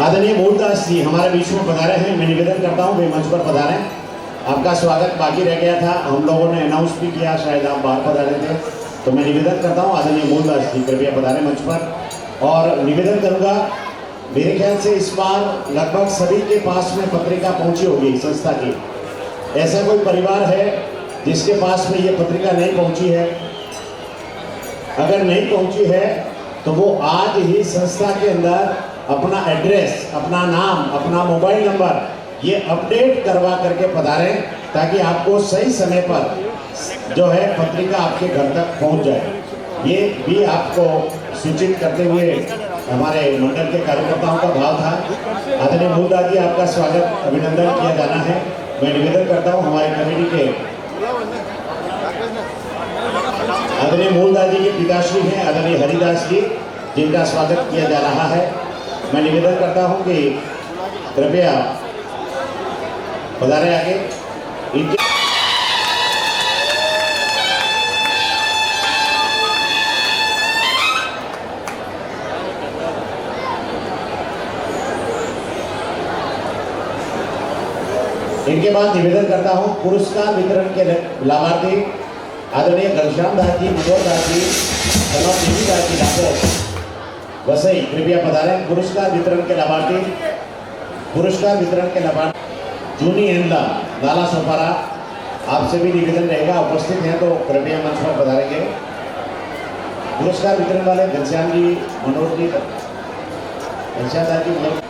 आदरणीय मूलदास जी हमारे बीच में पधारे हैं। मैं निवेदन करता हूँ वे मंच पर पधारें। आपका स्वागत बाकी रह गया था, हम लोगों ने अनाउंस भी किया, शायद आप बाहर पधारे थे, तो मैं निवेदन करता हूँ आदरणीय मूलदास जी कृपया पधारें मंच पर। और निवेदन करूँगा, मेरे ख्याल से इस बार लगभग सभी के पास में पत्रिका पहुँची होगी संस्था की। ऐसा कोई परिवार है जिसके पास में ये पत्रिका नहीं पहुँची है? अगर नहीं पहुँची है तो वो आज ही संस्था के अंदर अपना एड्रेस, अपना नाम, अपना मोबाइल नंबर ये अपडेट करवा करके पधारें, ताकि आपको सही समय पर जो है पत्रिका आपके घर तक पहुंच जाए। ये भी आपको सूचित करते हुए हमारे मंडल के कार्यकर्ताओं का भाव था। आदरणीय मूलदास जी आपका स्वागत अभिनंदन किया जाना है। मैं निवेदन करता हूँ हमारी कमेटी के आदरणीय मूलदास जी के पिताश्री हैं आदरणीय हरिदास जी, जिनका स्वागत किया जा रहा है। मैं निवेदन करता हूं कि कृपया पधारें आगे। इनके बाद निवेदन करता हूं पुरस्कार वितरण के लाभार्थी आदरणीय घनश्याम दास जी, मनोहर दास जी, देवी दास जी लापो वसई कृपया पधारें। पुरस्कार वितरण के लाभार्थी जूनी एंडला लाला सोपारा, आपसे भी निवेदन रहेगा, उपस्थित हैं तो कृपया मंच पर पधारेंगे। पुरस्कार वितरण वाले घनश्याम जी, मनोहर जी, घनश्याम दास जी, मनोहर।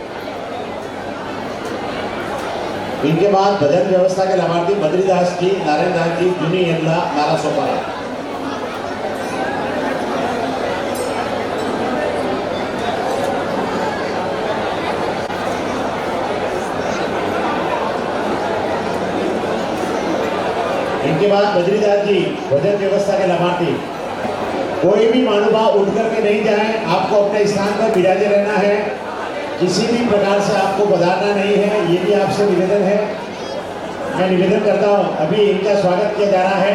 इनके बाद भजन व्यवस्था के लाभार्थी बद्रीदास जी, नारायण दास जी, जूनी एंडला लाला सोपारा। इनके बाद बद्रीदास जी भजन व्यवस्था के लाभार्थी। कोई भी महानुभाव उठ करके नहीं जाए, आपको अपने स्थान पर विराजे रहना है, किसी भी प्रकार से आपको पधारना नहीं है, ये भी आपसे निवेदन है। मैं निवेदन करता हूँ, अभी इनका स्वागत किया जा रहा है।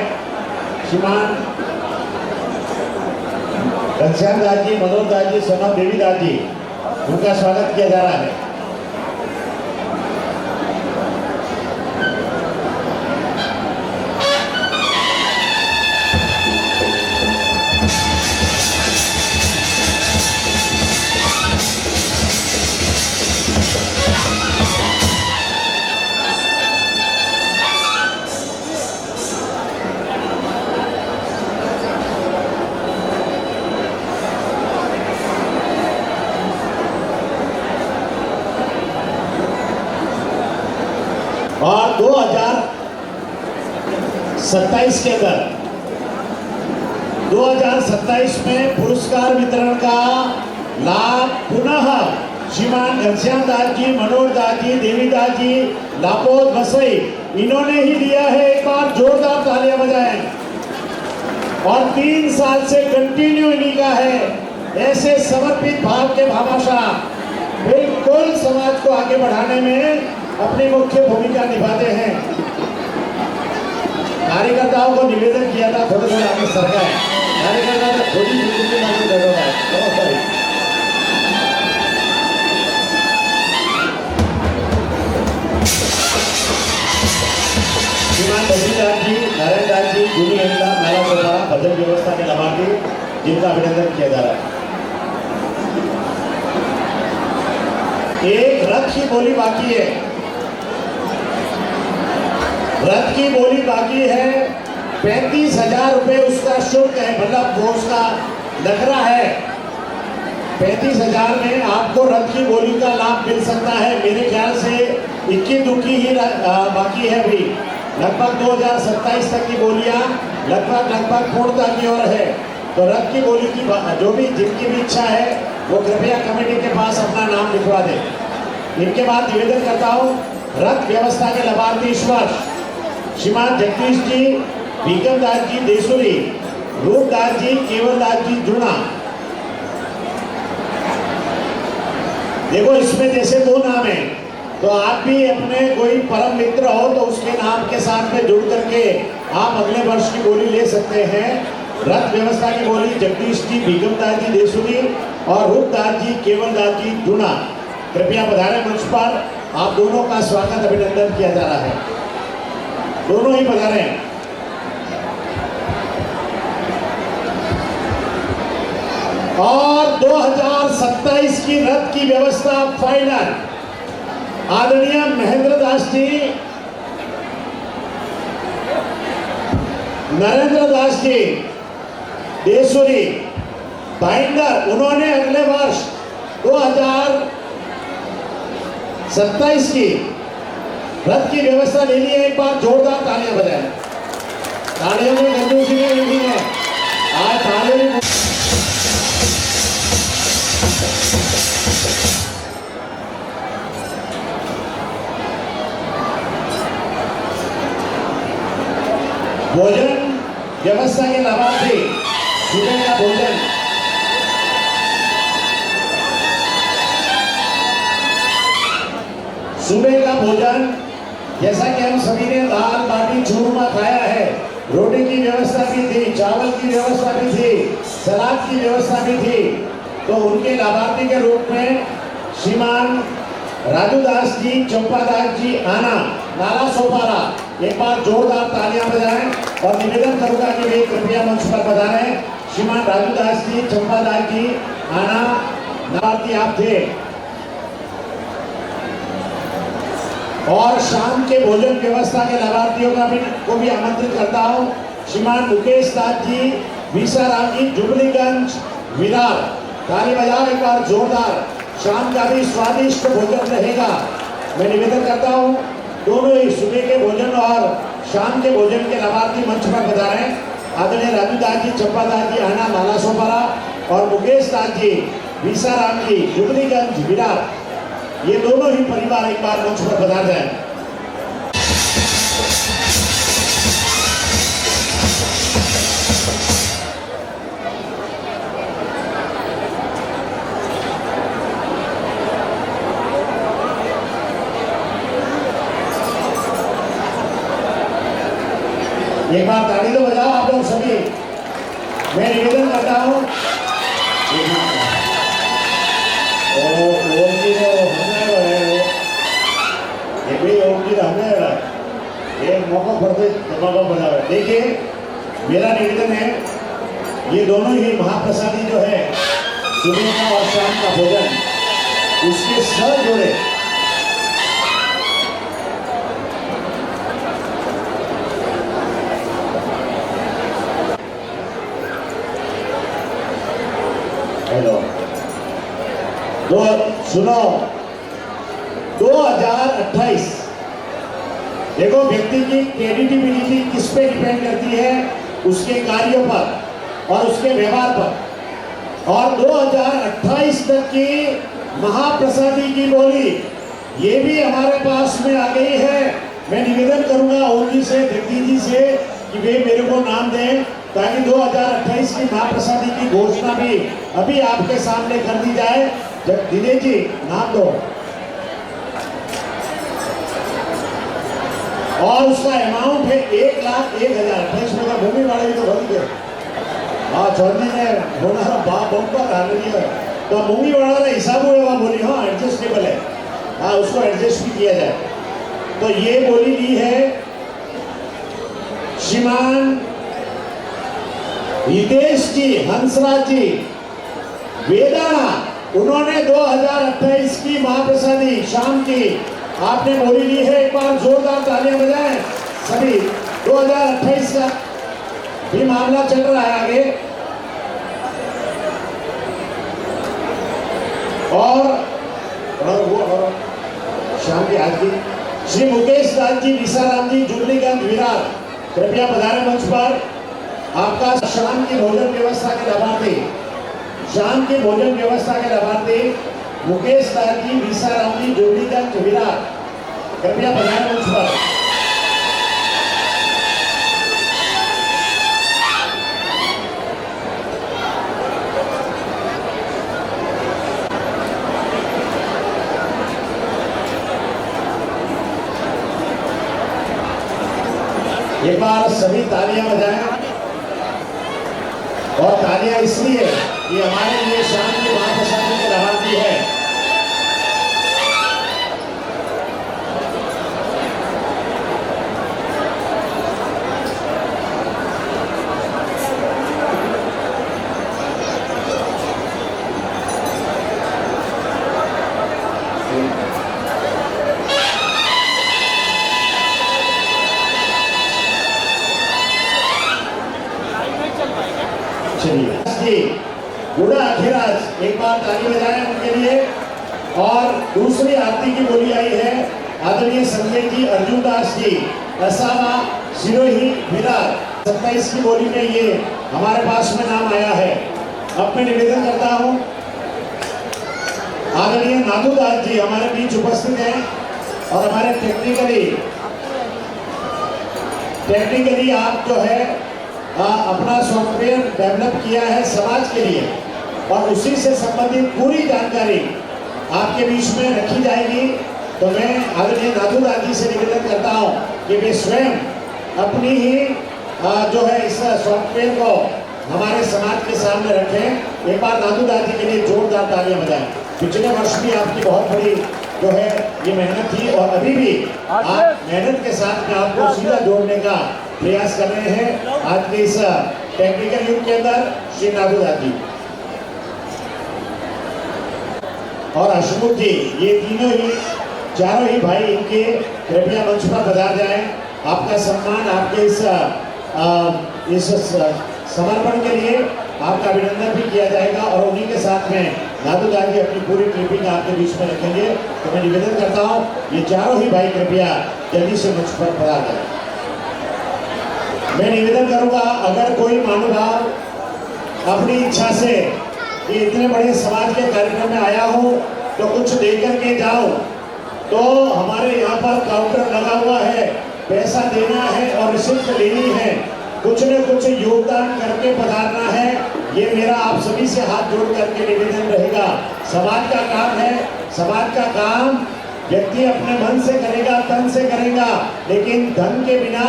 श्रीमान घनश्याम दास जी, मनोहर दास जी, सोना देवी दास जी, उनका स्वागत किया जा रहा है। और 2027 के अंदर 2027 में पुरस्कार वितरण का लाभ पुनः श्रीमान घनश्याम दास जी, मनोहर दास जी, देवी दास जी, लापोद वसई, इन्होंने ही दिया है। एक बार जोरदार तालियां बजाएं। और 3 साल से कंटिन्यू इन्हीं का है। ऐसे समर्पित भाव के भामाशाह बिल्कुल समाज को आगे बढ़ाने में अपनी मुख्य भूमिका निभाते हैं। कार्यकर्ताओं को निवेदन किया था थोड़ा थोड़ा आगे सरकार कार्यकर्ता ने खुद ही श्रीमान बद्रीदास जी, नारायण दास जी, जूनी एंडला लाला सोपारा भजन व्यवस्था के लाभार्थी, जिनका अभिनंदन किया जा रहा है। एक रथ की बोली बाकी है, रथ की बोली बाकी है। 35,000 रुपये उसका शुल्क है, मतलब वो उसका लखरा है। 35,000 में आपको रथ की बोली का लाभ मिल सकता है। मेरे ख्याल से इक्की दुक्की ही बाकी है अभी। लगभग 2027 तक की बोलियां लगभग पूर्णता की ओर है। तो रथ की बोली की जो भी जिनकी भी इच्छा है वो कृपया कमेटी के पास अपना नाम लिखवा दें। इनके बाद निवेदन करता हूँ रथ व्यवस्था के लाभार्थी इस वर्ष श्रीमान जगदीश जी, भीकम दास जी देसुरी, रूप दास जी, केवल दास जी जुना। देखो इसमें जैसे 2 नाम है, तो आप भी अपने कोई परम मित्र हो तो उसके नाम के साथ में जुड़ करके आप अगले वर्ष की बोली ले सकते हैं। रथ व्यवस्था की बोली जगदीश जी, भीकम दास जी देसुरी और रूप दास जी, केवल दास जी जुना। कृपया पधारें मंच पर। आप दोनों का स्वागत अभिनंदन किया जा रहा है। दोनों ही पधारें। और 2027 की रथ की व्यवस्था फाइनल। आदरणीय महेंद्र दास जी, नरेंद्र दास जी देशुरी बाइंडर, उन्होंने अगले वर्ष 2027 की रथ की व्यवस्था ले ली है। एक बार जोरदार तालियां बजाएं। तालियों में कंजूसी नहीं है। आज तालियां भोजन व्यवस्था के लाभार्थी सुबह का भोजन जैसा कि हम सभी ने दाल बाटी चूरमा खाया है, रोटी की व्यवस्था भी थी, चावल की व्यवस्था भी थी, सलाद की व्यवस्था भी थी। तो उनके लाभार्थी के रूप में श्रीमान राजू दास जी, चंपा दास जी, आना नाला सोपारा, एक बार जोरदार तालियां बजाएं। और निवेदन करूंगा कि वे कृपया मंच पर पधारें। श्रीमान राजू दास जी, चंपा दास जी, आना लाभार्थी आप थे। और शाम के भोजन व्यवस्था के लाभार्थियों को भी आमंत्रित करता हूं। श्रीमान मुकेश दास जी, विशा राम जी, जुबलीगंज विरार, ताली बजाओ एक बार जोरदार। शाम का भी स्वादिष्ट भोजन रहेगा। मैं निवेदन करता हूं दोनों ही सुबह के भोजन और शाम के भोजन के लाभार्थी मंच पर पधारें। आदरणीय राजू दास जी, चंपा दास जी, आना नाला सोपारा, और मुकेश दास जी, विशा राम जी, जुबलीगंज विरार, ये दोनों ही परिवार एक बार मंच पर पधार जाए। एक बार ताली तो बजाओ आप लोग सभी। मैं निवेदन करता हूं मौका पड़ते दबाव बनावे। देखिए, मेरा निवेदन है, ये दोनों ही महाप्रसादी जो है सुबह का और शाम का भोजन, उसके साथ जोड़े। हेलो, सुनो, 2028 देखो, व्यक्ति की क्रेडिबिलिटी किस पे डिपेंड करती है? उसके कार्यों पर और उसके व्यवहार पर। और 2028 तक की महाप्रसादी की बोली ये भी हमारे पास में आ गई है। मैं निवेदन करूंगा ओम जी से, जगदीश जी से कि वे मेरे को नाम दें, ताकि 2028 की महाप्रसादी की घोषणा भी अभी आपके सामने कर दी जाए। दिनेश जी, नाम दो। और उसका अमाउंट है 1,01,000। में भूमि वाले भी तो भर गए। हाँ, चौधरी ने बोला बाप पर आ रही है, तो भूमि वाला हिसाब हुआ बोली। हाँ, एडजस्टेबल है। हाँ, उसको एडजस्ट भी किया जाए। तो ये बोली दी है श्रीमान हितेश जी, हंसराज जी, वेदाना, उन्होंने 2028 की महाप्रसादी शाम की आपने बोली ली है। एक बार जोरदार तालियां बजाएं सभी। 2028 का भी मामला चल रहा है आगे। और शाम की आज की श्री मुकेश दास जी, विशा राम जी, जुबलीगंज विरार, कृपया पधारें मंच पर। आपका शाम की भोजन व्यवस्था के लाभार्थी, शाम की भोजन व्यवस्था के लाभार्थी मुकेश दास जी, विशा राम जी, जुबलीगंज विरार, कृपया पधारें मंच पर। एक बार सभी तालियां बजाएं। और तालियां इसलिए कि हमारे लिए शाम की महाप्रसादी के लाभार्थी है जोरदार ताली बजाएं उनके लिए। और दूसरी आरती की बोली आई है आदरणीय संजय जी, अर्जुन दास जी, असावा, सिरोही, विरार। 27 की बोली में ये हमारे पास में नाम आया है। अब मैं निवेदन करता हूँ, आदरणीय नाथू दास जी हमारे बीच उपस्थित हैं और हमारे टेक्निकली आप जो है अपना सॉफ्टवेयर डेवलप किया है समाज के लिए, और उसी से संबंधित पूरी जानकारी आपके बीच में रखी जाएगी। तो मैं आदरणीय नाथू दास जी से निवेदन करता हूँ कि वे स्वयं अपनी ही जो है इस सॉफ्टवेयर को हमारे समाज के सामने रखें। एक बार नाथू दास जी के लिए जोरदार तालियां बजाएं। पिछले वर्ष भी आपकी बहुत बड़ी जो है ये मेहनत थी, और अभी भी आप मेहनत के साथ में आपको सीधा जोड़ने का प्रयास कर रहे हैं आज के इस टेक्निकल युग के अंदर। श्री नाथू दास जी और अशमुख जी, ये चारों ही भाई इनके कृपया मंच पर पधार जाएं। आपका सम्मान, आपके इस समर्पण के लिए आपका अभिनंदन भी किया जाएगा, और उन्हीं के साथ में नाथू दास जी अपनी पूरी क्लिपिंग आपके बीच में रखेंगे। तो मैं निवेदन करता हूँ ये चारों ही भाई कृपया जल्दी से मंच पर पधार जाएं। मैं निवेदन करूंगा, अगर कोई महानुभाव अपनी इच्छा से कि इतने बड़े समाज के कार्यक्रम में आया हूँ तो कुछ देकर के जाओ, तो हमारे यहाँ पर काउंटर लगा हुआ है, पैसा देना है और रिसिप्ट लेनी है, कुछ न कुछ योगदान करके पधारना है। ये मेरा आप सभी से हाथ जोड़ करके निवेदन रहेगा। समाज का काम है, समाज का काम व्यक्ति अपने मन से करेगा, तन से करेगा, लेकिन धन के बिना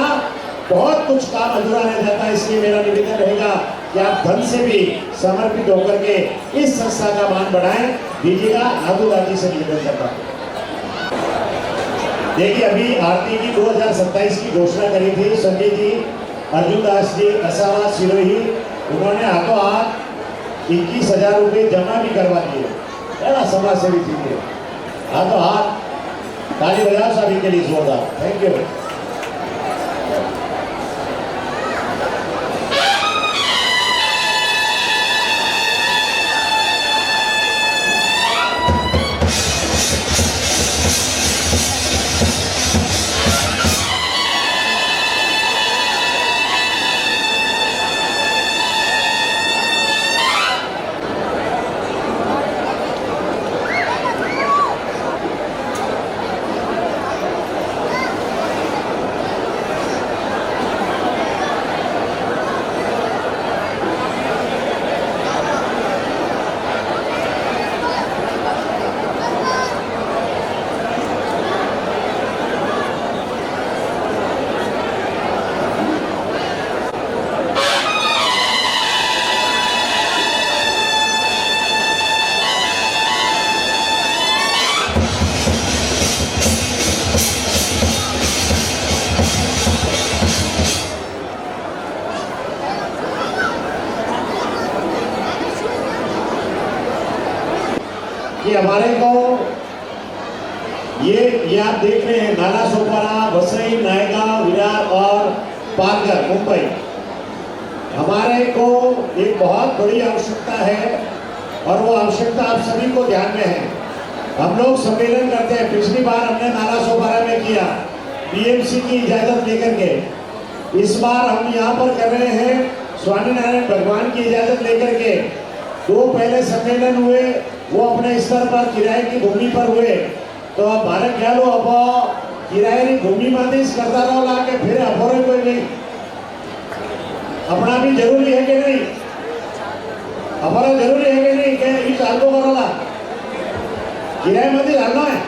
बहुत कुछ काम अधूरा रह जाता है। इसलिए मेरा निवेदन रहेगा कि आप धन से भी समर्पित होकर के इस संस्था का मान बढ़ाएं। दीजिएगा, नाथू दास जी से निवेदन करता हूं। देखिए, अभी आरती की 2027 की घोषणा करी थी संजय जी, अर्जुन दास जी, असावा, सिरोही, उन्होंने हाथों हाथ 21,000 रुपये जमा भी करवा दिए। बड़ा समाज सेवी थी, हाथों हाथ ताली बजाओ सभी के लिए जोरदार। Thank you. कि हमारे को ये आप देख रहे हैं, नाला सोपारा, वसई, नायगांव, विरार और पालघर, मुंबई, हमारे को एक बहुत बड़ी आवश्यकता है, और वो आवश्यकता आप सभी को ध्यान में है। हम लोग सम्मेलन करते हैं, पिछली बार हमने नाला सोपारा में किया पीएमसी की इजाजत लेकर के। इस बार हम यहाँ पर कर रहे हैं स्वामीनारायण भगवान की इजाजत लेकर के। दो पहले सम्मेलन हुए, वो अपने स्तर पर किराए की भूमि पर हुए, तो भारत क्या लो अब किराए की भूमि में करता रहो ला के, फिर अफोरे कोई नहीं। अपना भी जरूरी है कि नहीं, अफोरा जरूरी है कि नहीं, क्या इस हाल को करोला किराए में डालना है।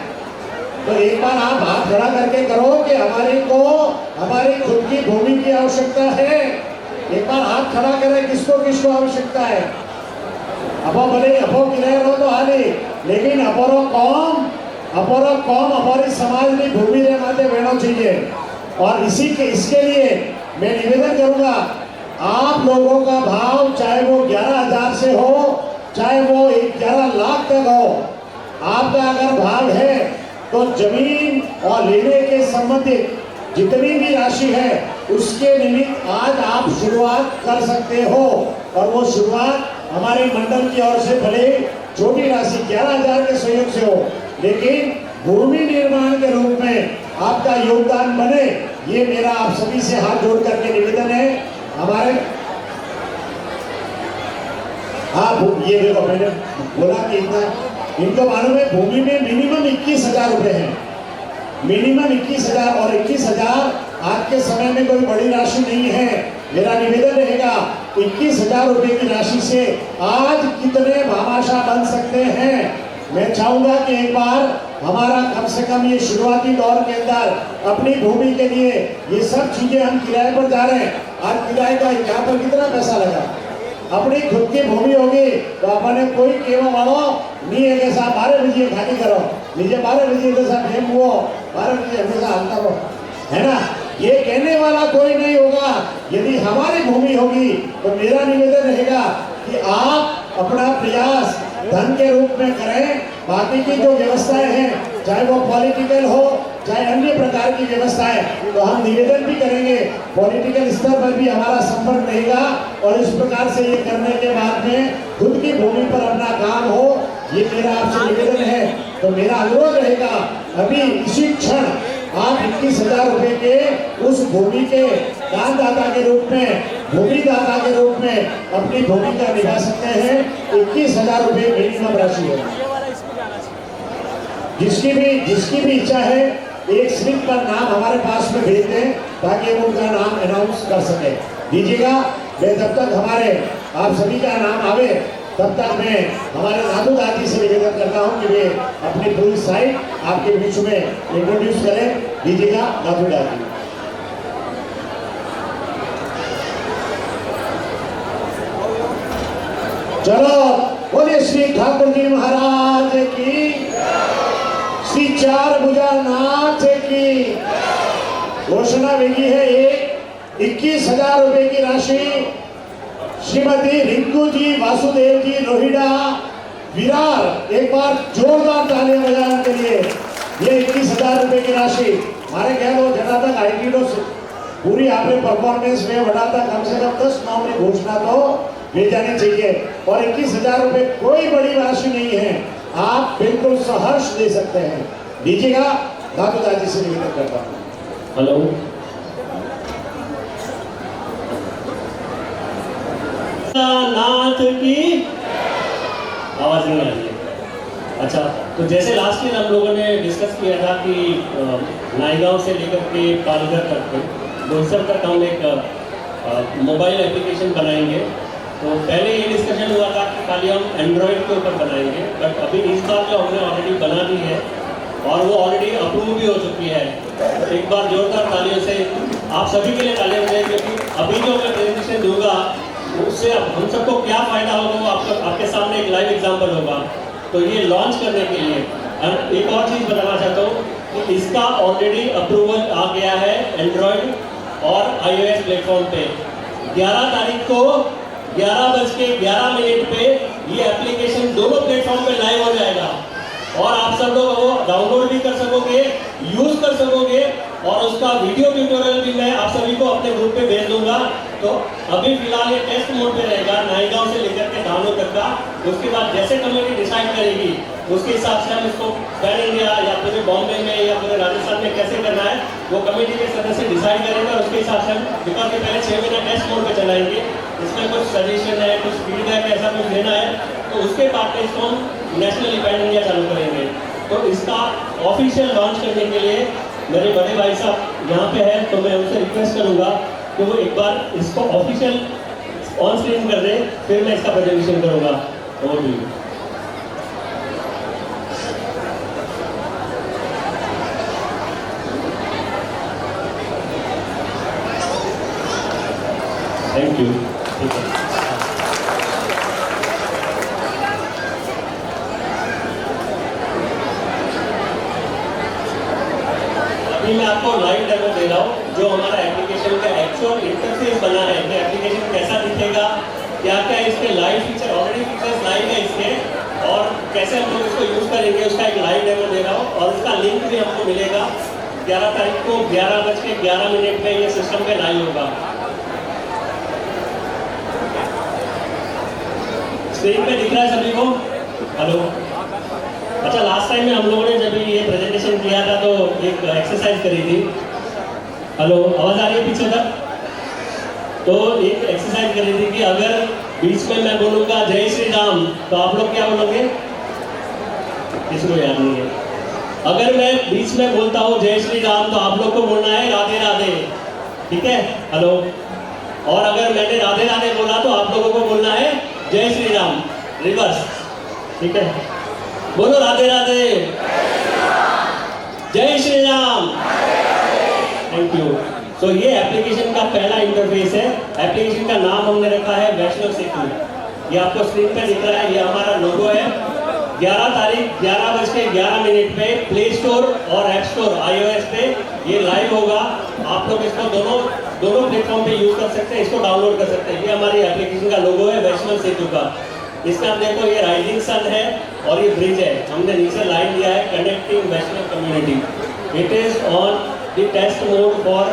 तो एक बार आप हाथ खड़ा करके करो कि हमारी खुद की भूमि की आवश्यकता है। एक बार हाथ खड़ा करें, किसको आवश्यकता है। अपो भले अपो किराए रहो तो हाली, लेकिन अपरो कौम हमारी समाज की भूमि रे माते वेणो चाहिए। और इसके लिए मैं निवेदन करूंगा, आप लोगों का भाव चाहे वो 11,000 से हो, चाहे वो 11 लाख तक हो, आपका अगर भाव है तो जमीन और लेने के संबंधित जितनी भी राशि है उसके निमित्त आज आप शुरुआत कर सकते हो। और वो शुरुआत हमारे मंडल की ओर से भले छोटी राशि 11,000 के सहयोग से हो, लेकिन भूमि निर्माण के रूप में आपका योगदान बने, ये मेरा आप सभी से हाथ जोड़ करके निवेदन है। हमारे ये देखो, मैंने बोला कि इतना इनको मालूम है भूमि में मिनिमम 21,000 रुपए है, मिनिमम 21,000, और 21,000 आज के समय में कोई बड़ी राशि नहीं है। मेरा निवेदन रहेगा 21,000 रुपए की राशि से आज कितने भामाशाह बन सकते हैं। मैं चाहूंगा कि एक बार हमारा कम से कम ये शुरुआती दौर के अंदर अपनी भूमि के लिए ये सब चीजें हम किराए पर जा रहे हैं। आज किराए का यहाँ पर कितना पैसा लगा, अपनी खुद की भूमि होगी तो अपने कोई केवा वालों नहीं है कि साहब 12 बजे खाली करो, नीचे 12 बजे तो साहब फेम हुआ 12 बजे हमेशा आता रहो, है ना। ये कहने वाला कोई नहीं होगा। यदि हमारी भूमि होगी तो मेरा निवेदन रहेगा कि आप अपना प्रयास धन के रूप में करें। बाकी की जो व्यवस्थाएं हैं, चाहे वो पॉलिटिकल हो चाहे अन्य प्रकार की व्यवस्थाएं, तो हम निवेदन भी करेंगे, पॉलिटिकल स्तर पर भी हमारा संपर्क रहेगा और इस प्रकार से ये करने के बाद में खुद की भूमि पर अपना काम हो, ये मेरा आपसे निवेदन है। तो मेरा अनुरोध रहेगा अभी इसी क्षण आप 21,000 रुपए के उस भूमि के दानदाता के रूप में, भूमिदाता के रूप में अपनी भूमिका निभा सकते हैं। 21,000 रुपए मिनिमम राशि है। जिसकी भी इच्छा है एक स्लिप पर नाम हमारे पास में भेज दें ताकि हम उनका नाम अनाउंस कर सके दीजिएगा। मैं जब तक हमारे आप सभी का नाम आवे तब तक मैं हमारे नादू दादी से निवेदन करता हूं कि वे अपनी पूरी साइट आपके बीच में इंट्रोड्यूस करें। दीजिएगा नादू दादी। चलो बोले श्री ठाकुर जी महाराज की, श्री चार भुजा नाथ की। घोषणा भेजी है एक 21,000 रुपए की राशि श्रीमती रिंकू जी वासुदेव जी रोहिड़ा विरार। एक बार जोरदार तालियां बजाने के लिए। ये 21,000 रुपए की राशि मारे कह लो जना तक आईटी पूरी आपने परफॉर्मेंस में बढ़ा था, कम से कम 10 नाम की घोषणा तो भेज जानी चाहिए। और 21,000 रुपए कोई बड़ी राशि नहीं है, आप बिल्कुल सहर्ष दे सकते हैं। दीजिएगा। दादू दादी से निवेदन करता हूँ। हेलो, नाथ की आवाज नहीं आ रही है। अच्छा, तो जैसे लास्ट ईयर हम लोगों ने डिस्कस किया था कि नायगांव से लेकर के पालघर तक बोईसर तक हम एक मोबाइल एप्लीकेशन बनाएंगे। तो पहले ये डिस्कशन हुआ था कि खाली हम एंड्रॉयड के ऊपर बनाएंगे, बट अभी इस बार जो हमने ऑलरेडी बना दी है और वो ऑलरेडी अप्रूव भी हो चुकी है। तो एक बार जोरदार तालियों से आप सभी के लिए तालियां बजाएं, क्योंकि अभी जो मैं प्रेजेंटेशन दूंगा उससे हम सबको क्या फायदा होगा वो आपके सामने एक लाइव एग्जांपल होगा। तो ये लॉन्च करने के लिए एक और चीज़ बताना चाहता हूँ कि इसका ऑलरेडी अप्रूवल आ गया है एंड्रॉयड और iOS प्लेटफॉर्म पे। 11 तारीख को 11:11 पे ये एप्लीकेशन दोनों प्लेटफॉर्म पे लाइव हो जाएगा और आप सब लोग वो डाउनलोड भी कर सकोगे, यूज कर सकोगे और उसका वीडियो ट्यूटोरियल भी मैं आप सभी को अपने ग्रुप पे भेज दूंगा। तो अभी फिलहाल ये टेस्ट मोड पे रहेगा, नायगांव से लेकर के दानों तक का। उसके बाद जैसे कमेटी डिसाइड करेगी उसके हिसाब से हम इसको पैन इंडिया या पूरे बॉम्बे में या पूरे राजस्थान में कैसे करना है वो कमेटी के सदस्य डिसाइड करेंगे और उसके हिसाब से हम बिकॉज के पहले 6 महीने टेस्ट मोड पे चलाएंगे। इसमें कुछ सजेशन है, कुछ फीडबैक ऐसा कुछ देना है, तो उसके बाद में इसको हम नेशनल पैन इंडिया चालू करेंगे। तो इसका ऑफिशियल लॉन्च करने के लिए मेरे बड़े भाई साहब यहाँ पे हैं, तो मैं उनसे रिक्वेस्ट करूँगा कि वो एक बार इसको ऑफिशियल ऑन स्क्रीन कर दें, फिर मैं इसका प्रेजेंटेशन करूँगा। Over to you. Thank you. अभी मैं आपको लाइव डेमो दे रहा हूँ जो हमारा एप्लीकेशन का एक्चुअल इंटरफेस बना है कि एप्लीकेशन कैसा दिखेगा, क्या क्या इसके live feature, already features live है इसके और कैसे हम लोग इसको यूज़ करेंगे उसका एक लाइव डेमो दे रहा हूँ और उसका लिंक भी आपको मिलेगा। 11 तारीख को 11:11 पे ये सिस्टम पे लाइव होगा। स्क्रीन पे दिख रहा है सभी को? हेलो। अच्छा, लास्ट टाइम में हम लोगों ने जब ये प्रेजेंटेशन किया था तो एक एक्सरसाइज करी थी। हेलो, आवाज आ रही है पीछे तक? तो एक एक्सरसाइज करी थी कि अगर बीच में मैं बोलूंगा जय श्री राम तो आप लोग क्या बोलोगे? किसी को याद नहीं है? अगर मैं बीच में बोलता हूँ जय श्री राम तो आप लोग को बोलना है राधे राधे, ठीक है? हेलो। और अगर मैंने राधे राधे बोला तो आप लोगों को बोलना है जय श्री राम, रिवर्स, ठीक है? बोलो राधे राधे, जय श्री राम। Thank you. तो ये एप्लीकेशन का पहला इंटरफेस है। एप्लीकेशन का नाम हमने रखा है वैष्णव सेतु। ये आपको स्क्रीन पे दिख रहा है, ये हमारा लोगो है। 11 तारीख 11:11 पे प्ले स्टोर और ऐप स्टोर iOS पे ये लाइव होगा। आप लोग इसको दोनों प्लेटफॉर्म पे यूज कर सकते हैं, इसको डाउनलोड कर सकते हैं। ये हमारी एप्लीकेशन का लोगो है वैष्णव सेतु का। इसमें आप देखो ये राइजिंग सन है और ये ब्रिज है। हमने नीचे लाइन दिया है connecting Vaishnav community. It is on the test mode for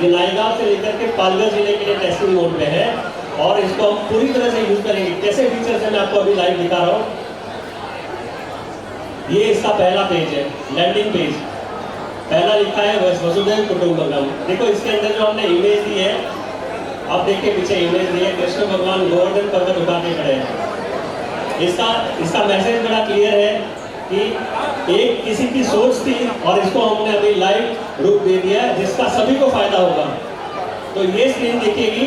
ये नायगांव से लेकर के पालघर जिले के लिए टेस्टिंग मोड पे है और इसको हम पूरी तरह से यूज करेंगे। कैसे फीचर्स है मैं आपको अभी लाइव दिखा रहा हूँ। ये इसका पहला पेज है, लैंडिंग पेज। पहला लिखा है वसुधैव कुटुंबकम। देखो इसके अंदर जो हमने इमेज दी है, आप देखिए पीछे इमेज दी है, कृष्ण भगवान गोवर्धन पर्वत उठा के खड़े हैं। इसका मैसेज बड़ा क्लियर है कि एक किसी की सोच थी और इसको हमने अभी लाइव रूप दे दिया है जिसका सभी को फायदा होगा। तो ये स्क्रीन दिखेगी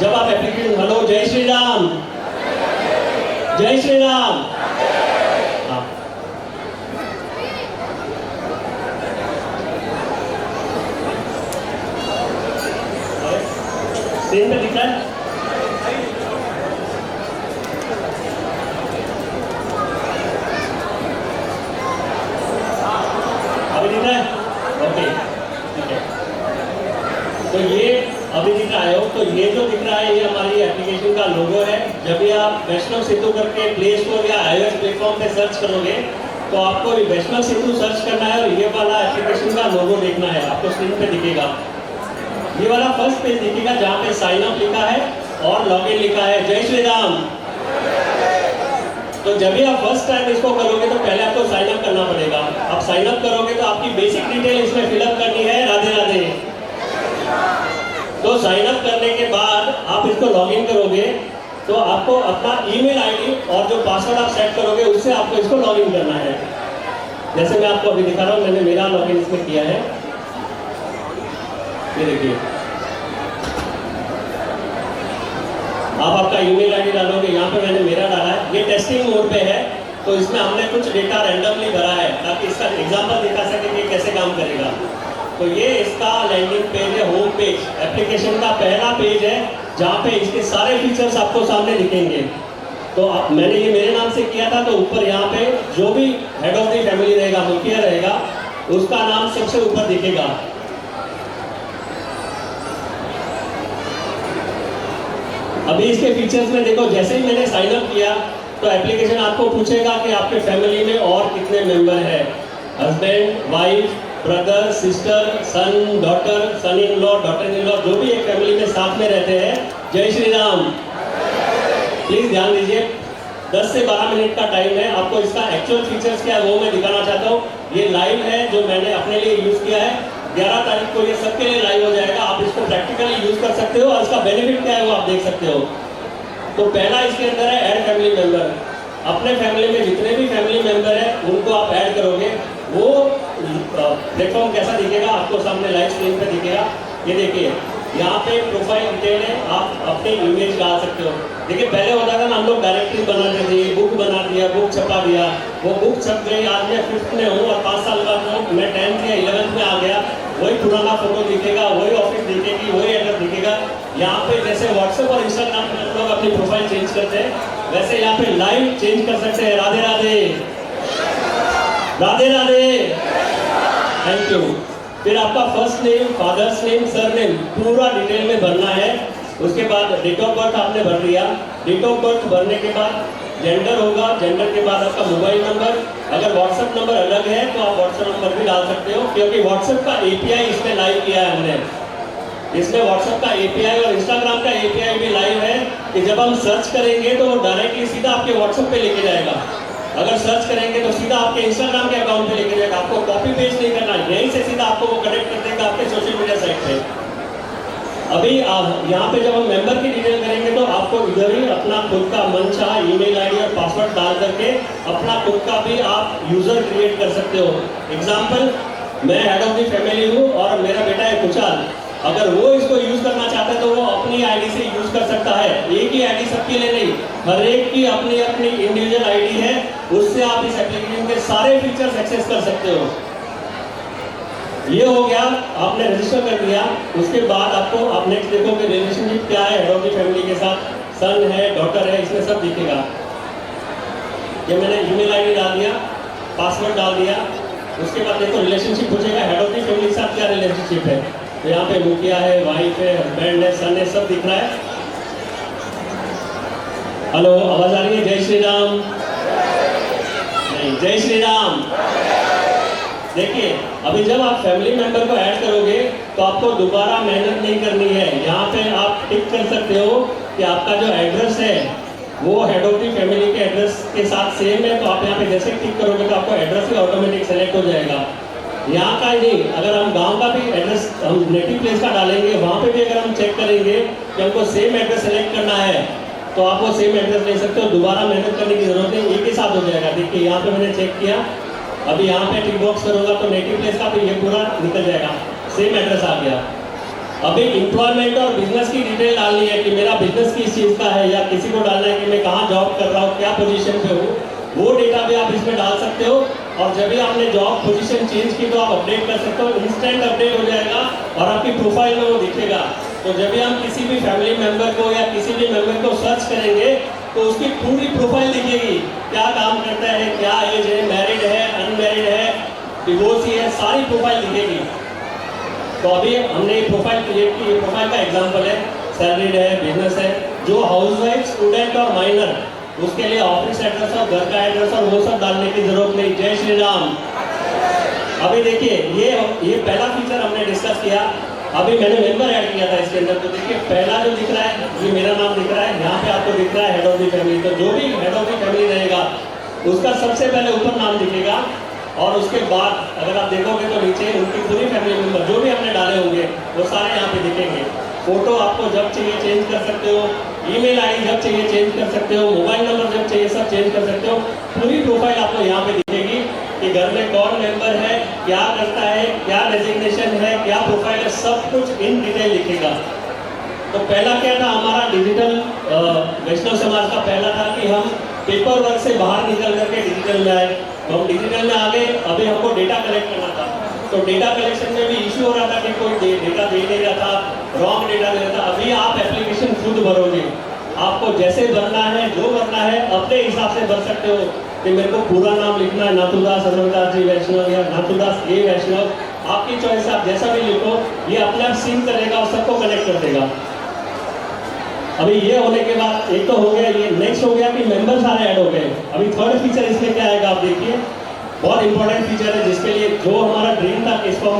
जब आप एप्लीकेशन हेलो जय श्री राम, जय श्री राम। स्क्रीन पे दिख रहा है? अभी दिख रहा है? ओके, ठीक है। तो ये अभी दिख रहा है। तो ये जो दिख रहा है ये हमारी एप्लीकेशन का लोगो है। जब भी आप वैष्णव सेतु करके प्ले स्टोर या iOS प्लेटफॉर्म पे सर्च करोगे तो आपको वैष्णव सेतु सर्च करना है और ये वाला एप्लीकेशन का लोगो देखना है। आपको स्क्रीन पे दिखेगा, ये वाला फर्स्ट पेज दिखेगा जहाँ पे साइन अप लिखा है और लॉगिन लिखा है जय श्री राम। तो जब भी आप फर्स्ट टाइम इसको करोगे तो पहले आपको साइन अप करना पड़ेगा। आप साइन अप करोगे तो आपकी बेसिक डिटेल इसमें फिलअप करनी है, राधे राधे। तो साइन अप करने के बाद आप इसको लॉगिन करोगे तो आपको अपना ईमेल आईडी और जो पासवर्ड आप सेट करोगे उससे आपको इसको लॉगिन करना है। जैसे मैं आपको अभी दिखा रहा हूँ, मैंने मेरा लॉगिन इसमें किया है। ये देखिए, आप आपका ईमेल आईडी डालोगे, यहाँ पे मैंने मेरा डाला है। ये टेस्टिंग मोड पे है तो इसमें हमने कुछ डेटा रैंडमली भरा है ताकि इसका एग्जांपल दिखा सके कि कैसे काम करेगा। तो ये इसका लैंडिंग पेज है, होम पेज। एप्लीकेशन का पहला पेज है जहाँ पे इसके सारे फीचर्स आपको सामने दिखेंगे। तो मैंने ये मेरे नाम से किया था तो ऊपर यहाँ पे जो भी हेड ऑफ द फैमिली रहेगा, मुखिया रहेगा, उसका नाम सबसे ऊपर दिखेगा। अभी इसके फीचर्स में देखो, जैसे ही मैंने साइन अप किया तो एप्लीकेशन आपको पूछेगा कि आपके फैमिली में और कितने मेंबर हैं। Husband, wife, brother, sister, son, daughter, son in law, daughter in law, जो भी एक फैमिली में साथ में रहते हैं, जय श्री राम। प्लीज ध्यान दीजिए, 10 से 12 मिनट का टाइम है। आपको इसका एक्चुअल फीचर्स क्या है वो मैं दिखाना चाहता हूँ। ये लाइव है जो मैंने अपने लिए यूज किया है। 11 तारीख को ये सबके लिए लाइव हो जाएगा। आप इसको प्रैक्टिकली यूज कर सकते हो और इसका बेनिफिट क्या है वो आप देख सकते हो। तो पहला इसके अंदर है ऐड फैमिली मेंबर। अपने फैमिली में जितने भी फैमिली मेंबर है उनको आप ऐड करोगे। वो प्लेटफॉर्म कैसा दिखेगा आपको सामने लाइव स्क्रीन पे दिखेगा। ये देखिए, यहाँ पे प्रोफाइल डिटेल है, आप अपनी इमेज डाल सकते हो। देखिए पहले होता था ना, हम लोग डायरेक्टरी बनाते थे, बुक बना दिया, बुक छपा दिया, वो बुक छप गई। आज मैं 5th में हूँ और 5 साल बाद मैं 10th या 11th में आ गया, वही पुराना फोटो दिखेगा, वही ऑफिस दिखेगी, वही एड्रेस दिखेगा। यहाँ पे जैसे व्हाट्सएप और इंस्टाग्राम पे हम लोग अपनी प्रोफाइल चेंज करते हैं, वैसे यहाँ पे लाइव चेंज कर सकते हैं। Radhe Radhe, Radhe Radhe, thank you. फिर आपका first name, father's name, surname पूरा डिटेल में भरना है। उसके बाद डेट ऑफ बर्थ आपने भर दिया। डेट ऑफ बर्थ भरने के बाद जेंडर होगा, जेंडर के बाद आपका मोबाइल नंबर। अगर व्हाट्सएप नंबर अलग है तो आप व्हाट्सएप नंबर भी डाल सकते हो, क्योंकि व्हाट्सएप का API इसमें लाइव किया है हमने। इसमें व्हाट्सएप का एपीआई और इंस्टाग्राम का एपीआई भी लाइव है कि जब हम सर्च करेंगे तो वो डायरेक्टली सीधा आपके व्हाट्सएप पे लेके जाएगा। अगर सर्च करेंगे तो सीधा आपके इंस्टाग्राम के अकाउंट पे लेके जाएगा। आपको कॉपी पेस्ट नहीं करना, यहीं से सीधा आपको वो कनेक्ट कर देगा आपके सोशल मीडिया साइट पे। अभी यहाँ पे जब हम मेंबर की डिटेल करेंगे तो आपको इधर ही अपना खुद का मनचाहा ईमेल आईडी और पासवर्ड डाल करके अपना खुद का भी आप यूजर क्रिएट कर सकते हो। एग्जाम्पल, मैं हेड ऑफ द फैमिली हूँ और मेरा बेटा है कुशाल। अगर वो इसको यूज करना चाहता है तो वो अपनी आईडी से यूज कर सकता है। एक ही आईडी सबके लिए नहीं, हर एक की अपनी अपनी इंडिविजुअल आईडी है, उससे आप इस एप्लीकेशन के सारे फीचर्स एक्सेस कर सकते हो। ये हो गया, आपने रजिस्टर कर दिया। उसके बाद आपको आप नेक्स्ट देखोगे रिलेशनशिप क्या है हेड ऑफ द फैमिली के साथ, सन है, डॉटर है, इसमें सब दिखेगा। ये मैंने ईमेल आईडी डाल दिया, पासवर्ड डाल दिया। उसके बाद देखो रिलेशनशिप पूछेगा हेड ऑफ द फैमिली के साथ क्या रिलेशनशिप है। तो यहाँ पे मुखिया है, वाइफ है, हस्बैंड है, सन है, सब दिख रहा है। हेलो, आवाज आ रही है? जय श्री राम। नहीं, जय श्री राम। देखिए, अभी जब आप फैमिली मेंबर को ऐड करोगे तो आपको दोबारा मेहनत नहीं करनी है। यहाँ पे आप टिक कर सकते हो कि आपका जो एड्रेस है वो हेड ऑफ द फैमिली के एड्रेस के साथ सेम है। तो आप यहाँ पे जैसे टिक करोगे तो आपको एड्रेस भी ऑटोमेटिक सेलेक्ट हो जाएगा। यहाँ का ही नहीं, अगर हम गांव का भी एड्रेस हम नेटिव प्लेस का डालेंगे, वहाँ पे भी अगर हम चेक करेंगे कि हमको सेम एड्रेस सेलेक्ट करना है तो आप वो सेम एड्रेस ले सकते हो। दोबारा मेहनत करने की जरूरत नहीं, एक ही साथ हो जाएगा। देखिए यहाँ पे मैंने चेक किया, अभी यहाँ पे टिक बॉक्स करूँगा तो नेटिव प्लेस का भी ये पूरा निकल जाएगा, सेम एड्रेस आ गया। अभी एम्प्लॉयमेंट और बिजनेस की डिटेल डालनी है कि मेरा बिजनेस किस चीज़ का है, या किसी को डालना है कि मैं कहाँ जॉब कर रहा हूँ, क्या पोजीशन पे हूँ, वो डेटा भी आप इसमें डाल सकते हो। और जब भी आपने जॉब पोजीशन चेंज की तो आप अपडेट कर सकते हो, इंस्टेंट अपडेट हो जाएगा और आपकी प्रोफाइल में वो दिखेगा। तो जब भी हम किसी भी फैमिली मेंबर को या किसी भी मेंबर को सर्च करेंगे तो उसकी पूरी प्रोफाइल दिखेगी, क्या काम करता है, क्या एज है, मैरिड है, अनमैरिड है, डिवोर्सी है, सारी प्रोफाइल दिखेगी। तो अभी हमने ये प्रोफाइल क्रिएट की, ये प्रोफाइल का एग्जांपल है, सैलरीड है, बिजनेस है। जो हाउसवाइफ, स्टूडेंट और माइनर, उसके लिए ऑफिस एड्रेस और घर का एड्रेस और वो सब डालने की जरूरत नहीं। जय श्री राम। अभी देखिए ये पहला फीचर हमने डिस्कस किया। अभी मैंने मेंबर ऐड किया था इसके अंदर, तो देखिए पहला जो दिख रहा है ये मेरा नाम दिख रहा है, यहाँ पे आपको दिख रहा है हेड ऑफ द फैमिली। तो जो भी हेड ऑफ द फैमिली रहेगा उसका सबसे पहले ऊपर नाम दिखेगा और उसके बाद अगर आप देखोगे तो नीचे उनकी पूरी फैमिली मेंबर जो भी हमने डाले होंगे वो सारे यहाँ पे दिखेंगे। फोटो आपको जब चाहिए चेंज कर सकते हो, ईमेल आईडी जब चाहिए चेंज कर सकते हो, मोबाइल नंबर जब चाहिए सब चेंज कर सकते हो। पूरी प्रोफाइल आपको यहाँ पे दिखेगी कि घर में कौन मेंबर है, क्या करता है, क्या डेजिग्नेशन है, क्या प्रोफाइल है, सब कुछ इन डिटेल लिखेगा। तो पहला क्या था हमारा डिजिटल, वैष्णव समाज का पहला था कि हम पेपर वर्क से बाहर निकल करके डिजिटल में आए। तो हम डिजिटल में आ गए। अभी हमको डेटा कलेक्ट करना था, तो डेटा कलेक्शन में भी इश्यू हो रहा था कि कोई डेटा दे नहीं रहा था, रॉन्ग डेटा दे रहा था। अभी आप एप्लीकेशन खुद भरोगे, आपको जैसे भरना है, जो भरना है अपने हिसाब से भर सकते हो कि मेरे को पूरा नाम लिखना है नाथुदास अनंतदास जी वैष्णव या नाथुदास ए वैष्णव, आपकी चॉइस, आप जैसा भी लिखो ये अपने आप सिंक करेगा और सबको कनेक्ट कर देगा। अभी ये होने के बाद एक तो हो गया, ये नेक्स्ट हो गया कि मेंबर सारे ऐड हो गए। अभी थर्ड फीचर इसमें क्या आएगा आप देखिए, बहुत इंपॉर्टेंट फीचर है जिसके लिए जो हमारा ड्रीम था कि इसको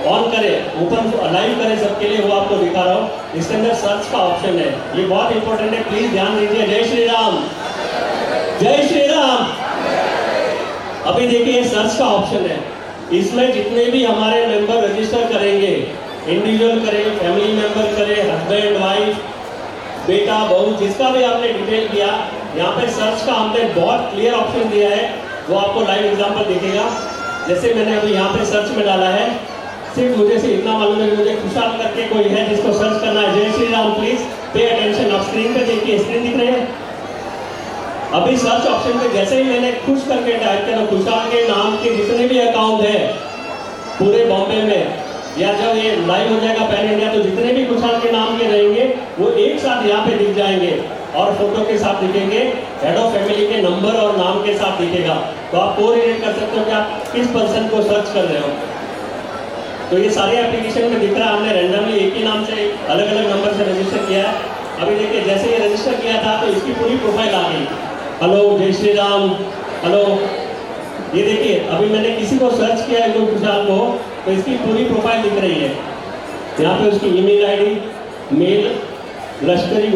ऑन करें, ओपन लाइव करें सबके लिए, वो आपको दिखा रहा हूँ। इसके अंदर सर्च का ऑप्शन है, ये बहुत इंपॉर्टेंट है, प्लीज ध्यान दीजिए। जय श्री राम, जय श्री राम। अभी देखिए सर्च का ऑप्शन है, इसमें जितने भी हमारे मेंबर रजिस्टर करेंगे, इंडिविजुअल करें, फैमिली मेंबर करें, हस्बैंड वाइफ, बेटा बहू, जिसका भी आपने डिटेल किया, यहाँ पे सर्च का हमने बहुत क्लियर ऑप्शन दिया है, वो आपको लाइव एग्जांपल दिखेगा। जैसे मैंने अभी यहाँ पे सर्च में डाला है, सिर्फ मुझे से इतना मालूम है कि मुझे खुशहाल करके कोई है जिसको सर्च करना है। जय Shri Ram, please pay attention. आप स्क्रीन पे देखिए, स्क्रीन दिख रही है। अभी सर्च ऑप्शन पे जैसे ही मैंने खुश करके टाइप किया, खुशहाल के नाम के जितने भी अकाउंट है पूरे बॉम्बे में, या जब ये लाइव हो जाएगा पैन इंडिया, तो जितने भी खुशहाल के नाम के रहेंगे वो एक साथ यहाँ पे दिख जाएंगे और फोटो के साथ दिखेंगे, हेड ऑफ फैमिली के नंबर और नाम के साथ दिखेगा। तो आप कोरिलेट कर सकते हो कि आप किस पर्सन को सर्च कर रहे हो। तो ये सारे एप्लीकेशन में दिख रहा है, हमने रैंडमली एक ही नाम से अलग अलग नंबर से रजिस्टर किया है। अभी देखिए जैसे ये रजिस्टर किया था तो इसकी पूरी प्रोफाइल आ गई। हेलो, जय श्री राम, हेलो। ये देखिए अभी मैंने किसी को सर्च किया है, कोई खुशहाल को, तो इसकी पूरी प्रोफाइल दिख रही है। यहाँ पे उसकी ईमेल आईडी, मेल लश्करी